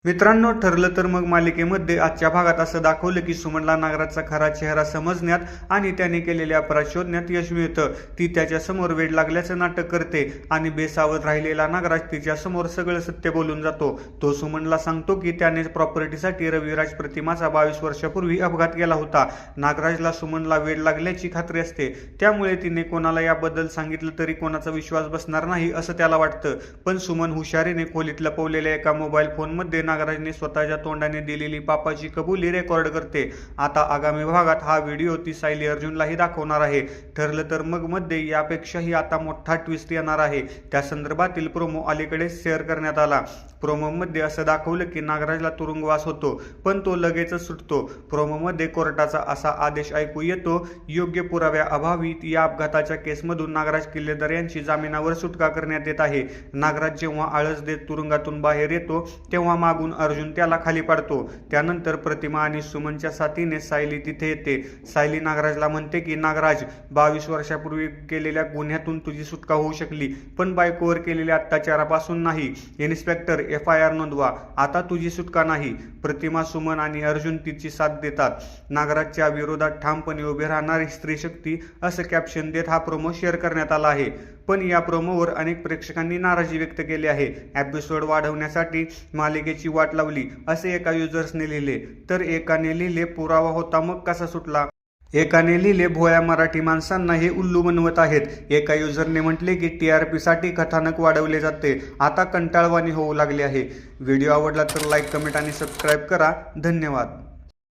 मित्रांनो, ठरलं तर मग मालिकेमध्ये आजच्या भागात असं दाखवलं की सुमनला नागराजचा खरा चेहरा समजण्यात आणि त्याने केलेले अपराध शोधण्यात यश मिळतं. ती त्याच्यासमोर वेड लागल्याचं नाटक करते आणि बेसावध राहिलेला नागराज तिच्यासमोर सगळं सत्य बोलून जातो. तो सुमनला सांगतो की त्याने प्रॉपर्टीसाठी रविराज प्रतिमाचा 22 वर्षापूर्वी अपघात केला होता. नागराजला सुमनला वेड लागल्याची खात्री असते, त्यामुळे तिने कोणाला याबद्दल सांगितलं तरी कोणाचा विश्वास बसणार नाही असं त्याला वाटतं. पण सुमन हुशारीने खोलीत लपवलेल्या एका मोबाईल फोनमध्ये नागराजने स्वतःच्या तोंडाने दिलेली पापाची कबुली रेकॉर्ड करते. आता आगामी भागात हा व्हिडिओ ती सायली अर्जुनलाही दाखवणार आहे. ठरलं तर मग मध्ये यापेक्षाही आता मोठा ट्विस्ट येणार आहे. त्या संदर्भातील प्रोमो अलीकडेच शेअर करण्यात आला. प्रोमोमध्ये असं दाखवलं की नागराजला तुरुंगवास होतो, पण तो लगेचच सुटतो. प्रोमोमध्ये कोर्टाचा असा आदेश ऐकू येतो, योग्य पुराव्याअभावी या अपघाताच्या केसमधून नागराज किल्लेदार यांची जामिनावर सुटका करण्यात येत आहे. नागराज जेव्हा आळस देत तुरुंगातून बाहेर येतो तेव्हा मागून अर्जुन त्याला खाली पाडतो. त्यानंतर प्रतिमा आणि सुमनच्या साथीने सायली तिथे येते. सायली नागराजला म्हणते की नागराज, 22 वर्षापूर्वी केलेल्या गुन्ह्यातून तुझी सुटका होऊ शकली, पण बायकोवर केलेल्या अत्याचारापासून नाही. इन्स्पेक्टर, FIR नोंदवा, आता तुझी सुटका नाही. प्रतिमा, सुमन आणि अर्जुन तिची साथ देतात. नागराजच्या विरोधात ठामपणे उभे राहणारी स्त्री शक्ती असं कॅप्शन देत हा प्रोमो शेअर करण्यात आला आहे. पण या प्रोमोवर अनेक प्रेक्षकांनी नाराजी व्यक्त केली आहे. एपिसोड वाढवण्यासाठी मालिकेची वाट लावली असे एका युजर्सने लिहिले, तर एकाने लिहिले पुरावा होता मग कसा सुटला. एकाने लिहिले भोळ्या मराठी माणसांना हे उल्लू बनवत आहेत. एका युजरने म्हटले की TRP साठी कथानक वाढवले जाते, आता कंटाळवाणी होऊ लागले आहे. व्हिडिओ आवडला तर लाईक, कमेंट आणि सबस्क्राईब करा. धन्यवाद.